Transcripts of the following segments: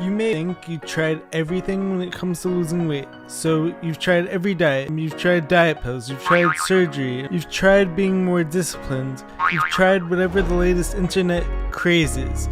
You may think you tried everything when it comes to losing weight. So you've tried every diet, you've tried diet pills, you've tried surgery, you've tried being more disciplined, you've tried whatever the latest internet craze is.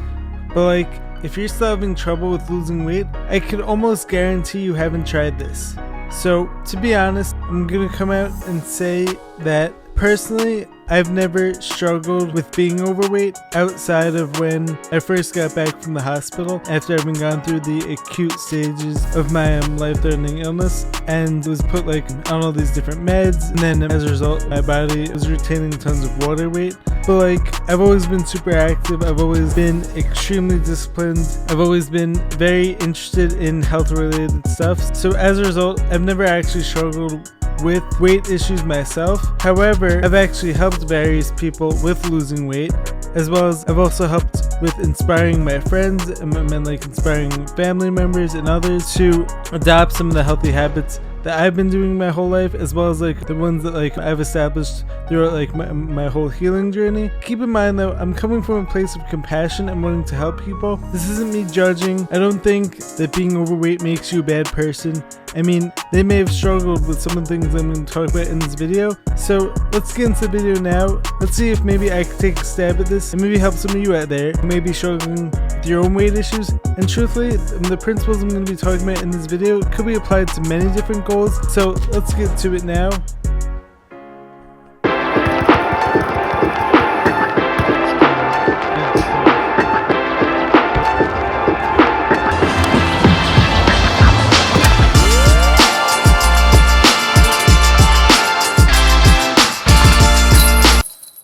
But like, if you're still having trouble with losing weight, I could almost guarantee you haven't tried this. So to be honest, I'm gonna come out and say that personally, I've never struggled with being overweight outside of when I first got back from the hospital after having gone through the acute stages of my life-threatening illness and was put on all these different meds, and then as a result my body was retaining tons of water weight. But I've always been super active, I've always been extremely disciplined, I've always been very interested in health related stuff. So as a result, I've never actually struggled with weight issues myself. However, I've actually helped various people with losing weight, as well as I've also helped with inspiring my friends and inspiring family members and others to adopt some of the healthy habits that I've been doing my whole life, as well as the ones that I've established throughout my whole healing journey. Keep in mind though, I'm coming from a place of compassion and wanting to help people. This isn't me judging. I don't think that being overweight makes you a bad person. I mean, they may have struggled with some of the things I'm going to talk about in this video. So let's get into the video now. Let's see if maybe I can take a stab at this and maybe help some of you out there who may be struggling with your own weight issues. And truthfully, the principles I'm going to be talking about in this video could be applied to many different goals. So let's get to it now.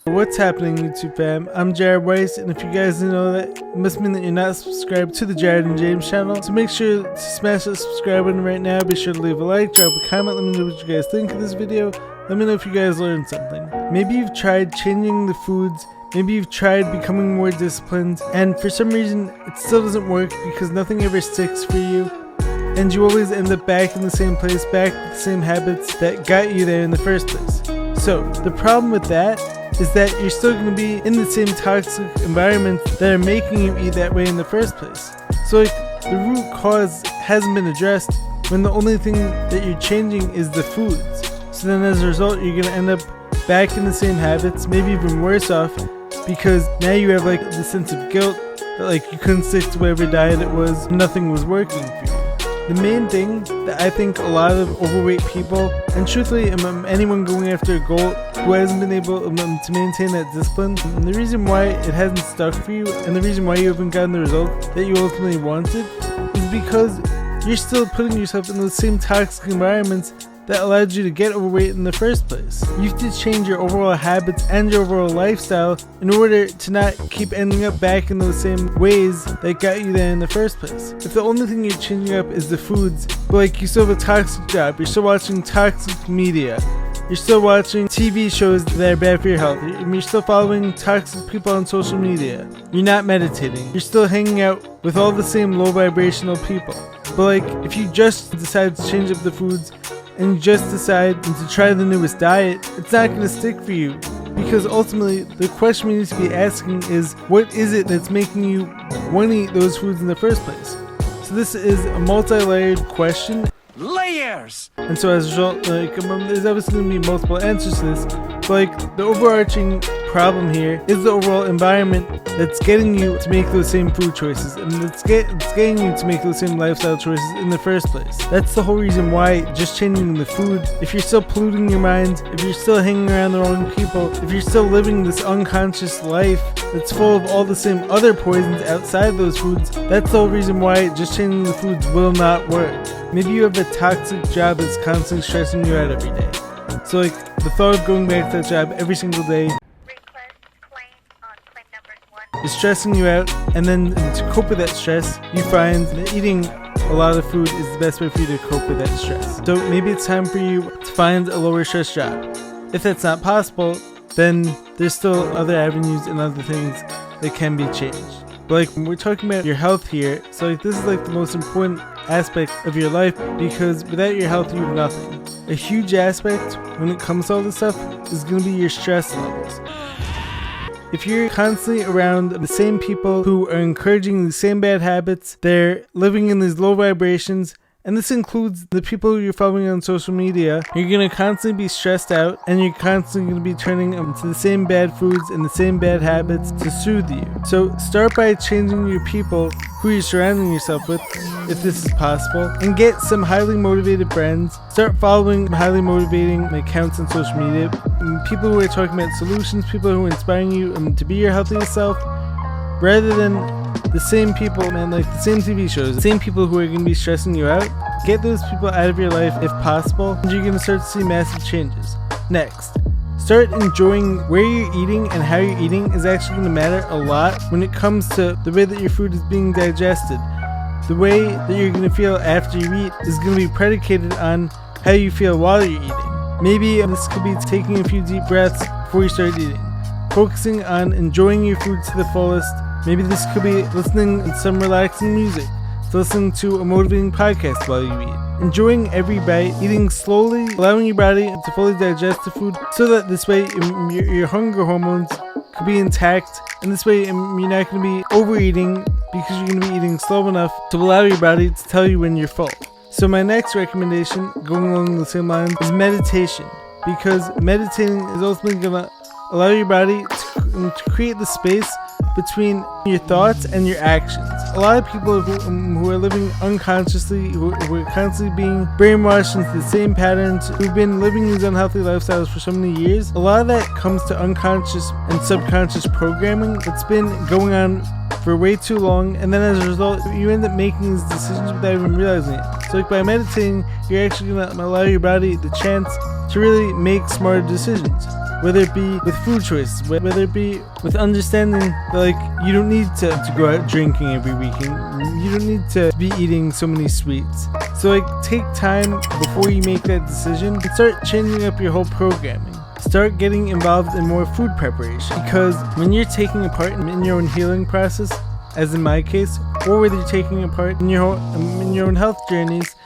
What's happening, YouTube fam? I'm Jared Weiss, and if you guys didn't know that, it must mean that you're not subscribed to the Jared and James channel. So make sure to smash that subscribe button right now. Be sure to leave a like, drop a comment, let me know what you guys think of this video. Let me know if you guys learned something. Maybe you've tried changing the foods, maybe you've tried becoming more disciplined, and for some reason it still doesn't work because nothing ever sticks for you. And you always end up back in the same place, back with the same habits that got you there in the first place. So the problem with that is that you're still going to be in the same toxic environments that are making you eat that way in the first place. So the root cause hasn't been addressed when the only thing that you're changing is the foods. So then as a result, you're going to end up back in the same habits, maybe even worse off, because now you have the sense of guilt that you couldn't stick to whatever diet it was, nothing was working for you. The main thing that I think a lot of overweight people, and truthfully anyone going after a goal who hasn't been able to maintain that discipline, and the reason why it hasn't stuck for you, and the reason why you haven't gotten the result that you ultimately wanted, is because you're still putting yourself in those same toxic environments that allowed you to get overweight in the first place. You have to change your overall habits and your overall lifestyle in order to not keep ending up back in those same ways that got you there in the first place. If the only thing you're changing up is the foods, but you still have a toxic job, you're still watching toxic media, you're still watching TV shows that are bad for your health, you're still following toxic people on social media, you're not meditating, you're still hanging out with all the same low vibrational people. But if you just decide to change up the foods and you just decide to try the newest diet, it's not going to stick for you. Because ultimately, the question we need to be asking is, what is it that's making you want to eat those foods in the first place? So this is a multi-layered question. Layers! And so as a result, there's obviously going to be multiple answers to this. But the overarching problem here is the overall environment that's getting you to make those same food choices, and it's getting you to make those same lifestyle choices in the first place. That's the whole reason why just changing the food, if you're still polluting your mind, if you're still hanging around the wrong people, if you're still living this unconscious life that's full of all the same other poisons outside those foods, that's the whole reason why just changing the foods will not work. Maybe you have a toxic job that's constantly stressing you out every day. So the thought of going back to that job every single day is stressing you out, and then to cope with that stress, you find that eating a lot of food is the best way for you to cope with that stress. So maybe it's time for you to find a lower stress job. If that's not possible, then there's still other avenues and other things that can be changed. But we're talking about your health here, so this is the most important aspect of your life, because without your health you have nothing. A huge aspect when it comes to all this stuff is going to be your stress levels. if you're constantly around the same people who are encouraging the same bad habits, they're living in these low vibrations, and this includes the people who you're following on social media, you're going to constantly be stressed out, and you're constantly going to be turning to the same bad foods and the same bad habits to soothe you. So start by changing your people who you're surrounding yourself with, if this is possible, and get some highly motivated friends. Start following highly motivating accounts on social media, people who are talking about solutions, people who are inspiring you to be your healthiest self, rather than the same people, man, like the same TV shows, the same people who are going to be stressing you out. Get those people out of your life if possible, and you're going to start to see massive changes. Next, start enjoying where you're eating, and how you're eating is actually going to matter a lot when it comes to the way that your food is being digested. The way that you're going to feel after you eat is going to be predicated on how you feel while you're eating. Maybe this could be taking a few deep breaths before you start eating, focusing on enjoying your food to the fullest. Maybe this could be listening to some relaxing music, listening to a motivating podcast while you eat, enjoying every bite, eating slowly, allowing your body to fully digest the food, so that this way your hunger hormones could be intact, and this way you're not going to be overeating, because you're going to be eating slow enough to allow your body to tell you when you're full. So my next recommendation, going along the same lines, is meditation, because meditating is ultimately going to allow your body to create the space between your thoughts and your actions. A lot of people who are living unconsciously, who are constantly being brainwashed into the same patterns, who've been living these unhealthy lifestyles for so many years, a lot of that comes to unconscious and subconscious programming that's been going on for way too long, and then as a result, you end up making these decisions without even realizing it. So like by meditating, you're actually going to allow your body the chance to really make smarter decisions. Whether it be with food choices, whether it be with understanding that like you don't need to go out drinking every weekend, you don't need to be eating so many sweets. So like take time before you make that decision and start changing up your whole programming. Start getting involved in more food preparation, because when you're taking a part in your own healing process, as in my case, or whether you're taking a part in your own health journeys,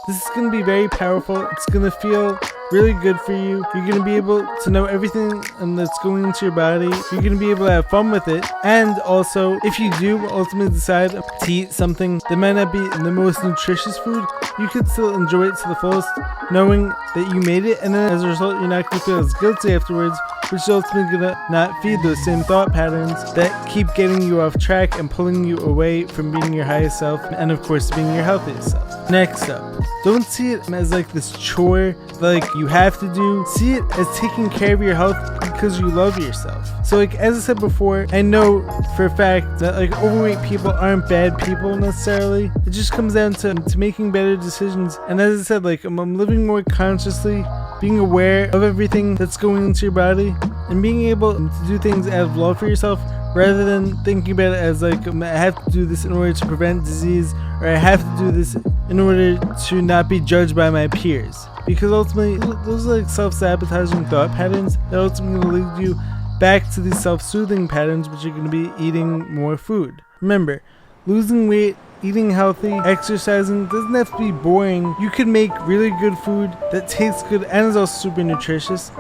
this is going to be very powerful. It's going to feel really good for you. You're going to be able to know everything that's going into your body. You're going to be able to have fun with it. And also, if you do ultimately decide to eat something that might not be the most nutritious food, you could still enjoy it to the fullest, knowing that you made it. And then as a result, you're not going to feel as guilty afterwards, which is ultimately going to not feed those same thought patterns that keep getting you off track and pulling you away from being your highest self, and of course being your healthiest self. Next up, don't see it as like this chore that like you have to do. See it as taking care of your health because you love yourself. So like as I said before, I know for a fact that like overweight people aren't bad people necessarily. It just comes down to making better decisions. And as I said, like I'm living more consciously, being aware of everything that's going into your body, and being able to do things out of love for yourself, rather than thinking about it as like I have to do this in order to prevent disease, or I have to do this in order to not be judged by my peers. Because ultimately, those are like self-sabotaging thought patterns that ultimately going to lead you back to these self-soothing patterns, which are going to be eating more food. Remember, losing weight, eating healthy, exercising doesn't have to be boring. You can make really good food that tastes good and is also super nutritious.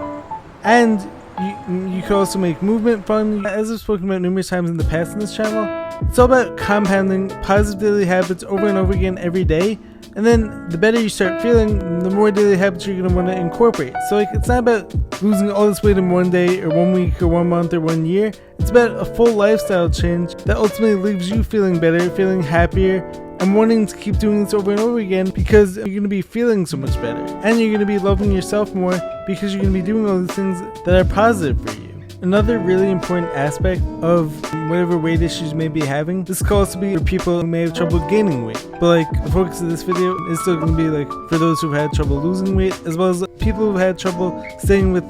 And you can also make movement fun. As I've spoken about numerous times in the past on this channel, it's all about compounding positive daily habits over and over again every day. And then the better you start feeling, the more daily habits you're going to want to incorporate. So like it's not about losing all this weight in one day or 1 week or 1 month or 1 year. It's about a full lifestyle change that ultimately leaves you feeling better, feeling happier, and wanting to keep doing this over and over again, because you're going to be feeling so much better. And you're going to be loving yourself more, because you're going to be doing all these things that are positive for you. Another really important aspect of whatever weight issues you may be having, this could also be for people who may have trouble gaining weight. But like the focus of this video is still going to be like for those who've had trouble losing weight, as well as people who've had trouble staying with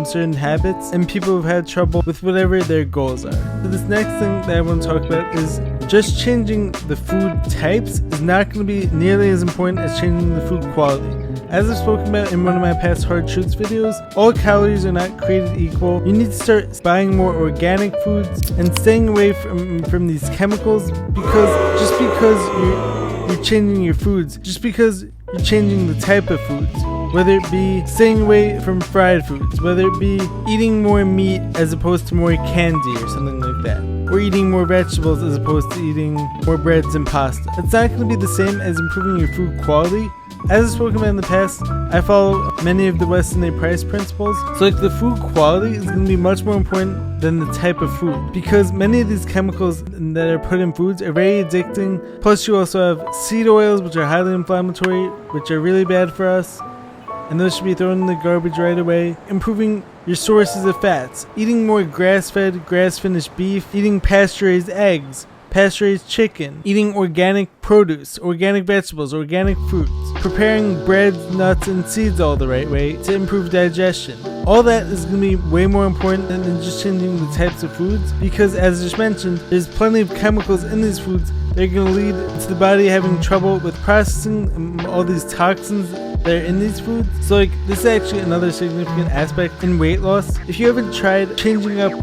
certain habits, and people who've had trouble with whatever their goals are. So this next thing that I want to talk about is just changing the food types is not going to be nearly as important as changing the food quality. As I've spoken about in one of my past Hard Truths videos, all calories are not created equal. You need to start buying more organic foods and staying away from these chemicals, because just because you're changing your foods, just because you're changing the type of foods, whether it be staying away from fried foods, whether it be eating more meat as opposed to more candy or something like that, or eating more vegetables as opposed to eating more breads and pasta. It's not going to be the same as improving your food quality. As I've spoken about in the past, I follow many of the Weston A. Price principles. So like the food quality is going to be much more important than the type of food, because many of these chemicals that are put in foods are very addicting. Plus you also have seed oils, which are highly inflammatory, which are really bad for us, and those should be thrown in the garbage right away. Improving your sources of fats, eating more grass-fed, grass-finished beef, eating pasture-raised eggs, pasture-raised chicken, eating organic produce, organic vegetables, organic fruits, preparing breads, nuts, and seeds all the right way to improve digestion. All that is going to be way more important than just changing the types of foods, because as I just mentioned, there's plenty of chemicals in these foods that are going to lead to the body having trouble with processing all these toxins that are in these foods. So like this is actually another significant aspect in weight loss. If you haven't tried changing up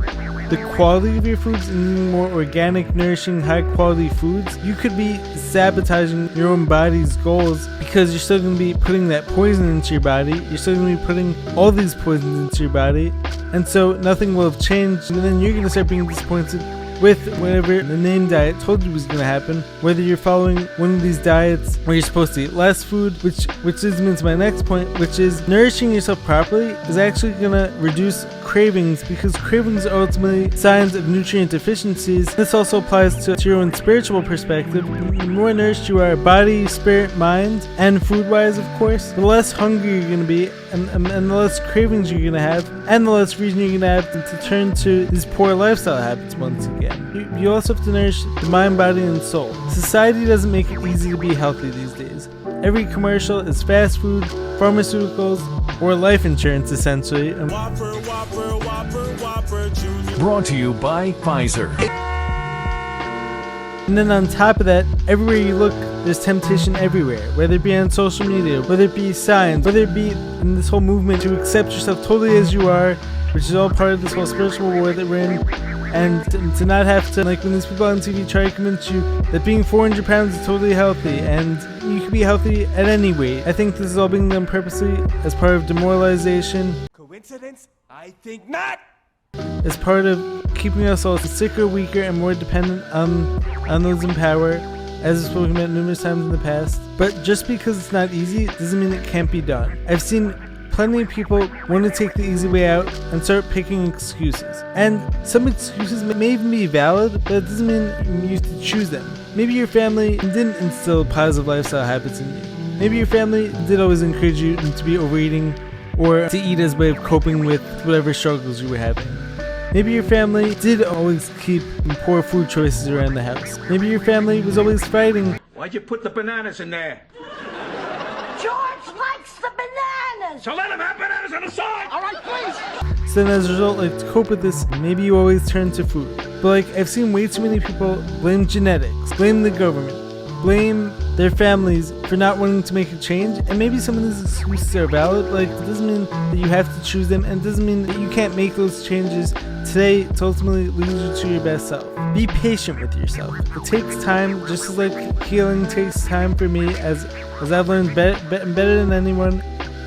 the quality of your foods and eating more organic, nourishing, high quality foods, you could be sabotaging your own body's goals, because you're still going to be putting that poison into your body. You're still going to be putting all these poisons into your body, and so nothing will have changed, and then you're going to start being disappointed with whatever the name diet told you was going to happen. Whether you're following one of these diets where you're supposed to eat less food, which leads me to my next point, which is nourishing yourself properly is actually going to reduce cravings, because cravings are ultimately signs of nutrient deficiencies. This also applies to your own spiritual perspective. The more nourished you are, body, spirit, mind, and food-wise, of course, the less hungry you're going to be, and the less cravings you're going to have, and the less reason you're going to have to turn to these poor lifestyle habits once again. You also have to nourish the mind, body, and soul. Society doesn't make it easy to be healthy these days. Every commercial is fast food, pharmaceuticals, or life insurance essentially. Whopper, Whopper, Whopper, Whopper, Junior. Brought to you by Pfizer. And then on top of that, everywhere you look, there's temptation everywhere, whether it be on social media, whether it be science, whether it be in this whole movement to accept yourself totally as you are, which is all part of this whole spiritual war that we're in, and to not have to, like when these people on TV try to convince you that being 400 pounds is totally healthy and you can be healthy at any weight. I think this is all being done purposely as part of demoralization. Coincidence? I think not. As part of keeping us all sicker, weaker, and more dependent on those in power, as I've spoken about numerous times in the past. But just because it's not easy doesn't mean it can't be done. I've seen plenty of people want to take the easy way out and start picking excuses. And some excuses may even be valid, but it doesn't mean you have to choose them. Maybe your family didn't instill positive lifestyle habits in you. Maybe your family did always encourage you to be overeating or to eat as a way of coping with whatever struggles you were having. Maybe your family did always keep poor food choices around the house. Maybe your family was always fighting. Why'd you put the bananas in there? George likes the bananas! So let him have bananas on the side! All right, please! So then as a result, like to cope with this, maybe you always turn to food. But like I've seen way too many people blame genetics, blame the government, blame their families for not wanting to make a change. And maybe some of these excuses are valid. Like it doesn't mean that you have to choose them, and it doesn't mean that you can't make those changes today to ultimately lead you to your best self. Be patient with yourself. It takes time, just as like healing takes time for me, as I've learned better than anyone.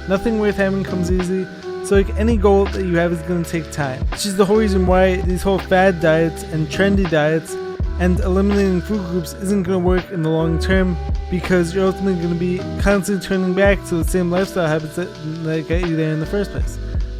Nothing worth having comes easy. So like any goal that you have is going to take time, which is the whole reason why these whole fad diets and trendy diets and eliminating food groups isn't going to work in the long term, because you're ultimately going to be constantly turning back to the same lifestyle habits that got you there in the first place.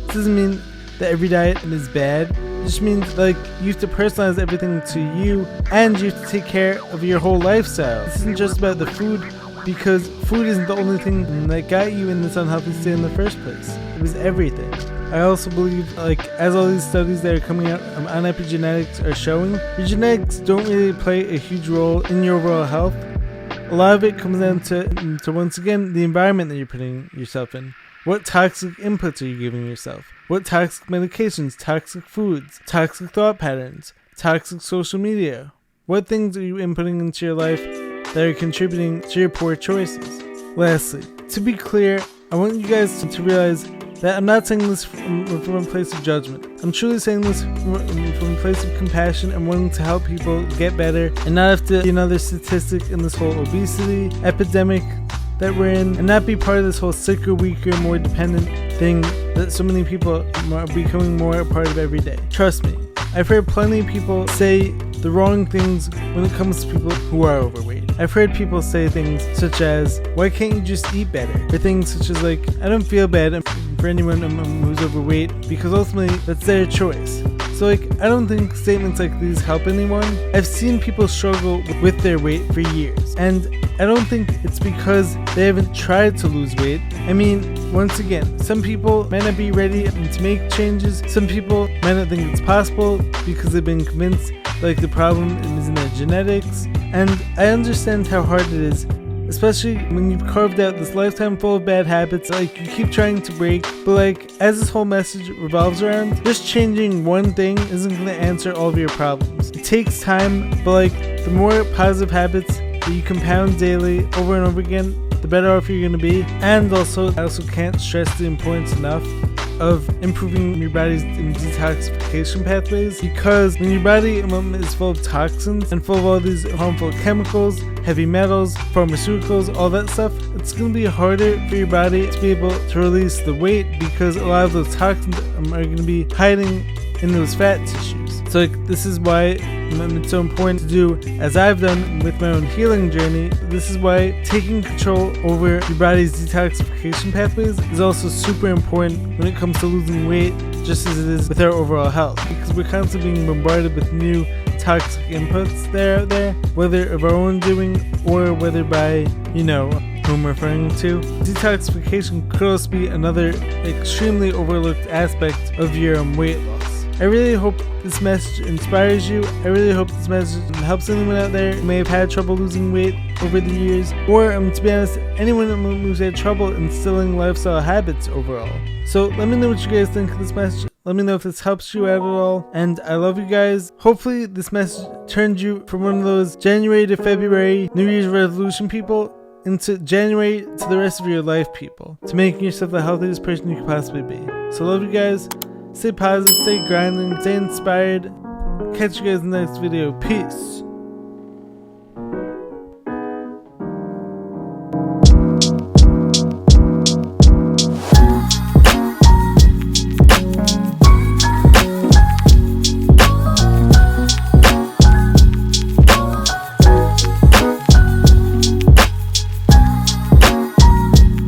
This doesn't mean that every diet is bad. It just means like you have to personalize everything to you, and you have to take care of your whole lifestyle. This isn't just about the food, because food isn't the only thing that got you in this unhealthy state in the first place. It was everything. I also believe, like, as all these studies that are coming out on epigenetics are showing, your genetics don't really play a huge role in your overall health. A lot of it comes down to once again, the environment that you're putting yourself in. What toxic inputs are you giving yourself? What toxic medications, toxic foods, toxic thought patterns, toxic social media? What things are you inputting into your life that are contributing to your poor choices? Lastly, to be clear, I want you guys to realize that I'm not saying this from a place of judgment. I'm truly saying this from a place of compassion and wanting to help people get better and not have to be another statistic in this whole obesity epidemic that we're in and not be part of this whole sicker, weaker, more dependent thing that so many people are becoming more a part of every day. Trust me, I've heard plenty of people say the wrong things when it comes to people who are overweight. I've heard people say things such as, why can't you just eat better? Or things such as like, I don't feel bad for anyone who's overweight because ultimately that's their choice. So like, I don't think statements like these help anyone. I've seen people struggle with their weight for years, and I don't think it's because they haven't tried to lose weight. I mean, once again, some people might not be ready to make changes. Some people might not think it's possible because they've been convinced like the problem is in their genetics. And I understand how hard it is, especially when you've carved out this lifetime full of bad habits like you keep trying to break. But like, as this whole message revolves around, just changing one thing isn't going to answer all of your problems. It takes time, but like, the more positive habits that you compound daily over and over again, the better off you're going to be. And also, I also can't stress the importance enough of improving your body's detoxification pathways, because when your body is full of toxins and full of all these harmful chemicals, heavy metals, pharmaceuticals, all that stuff, it's going to be harder for your body to be able to release the weight because a lot of those toxins are going to be hiding in those fat tissues. So like, this is why it's so important to do as I've done with my own healing journey. This is why taking control over your body's detoxification pathways is also super important when it comes to losing weight, just as it is with our overall health, because we're constantly being bombarded with new toxic inputs out there, whether of our own doing or whether by, you know, who I'm referring to. Detoxification could also be another extremely overlooked aspect of your weight loss. I really hope this message inspires you. I really hope this message helps anyone out there who may have had trouble losing weight over the years, or to be honest, anyone who's had trouble instilling lifestyle habits overall. So let me know what you guys think of this message. Let me know if this helps you out at all. And I love you guys. Hopefully this message turned you from one of those January to February New Year's resolution people into January to the rest of your life people, to making yourself the healthiest person you could possibly be. So love you guys. Stay positive, stay grinding, stay inspired. Catch you guys in the next video. Peace.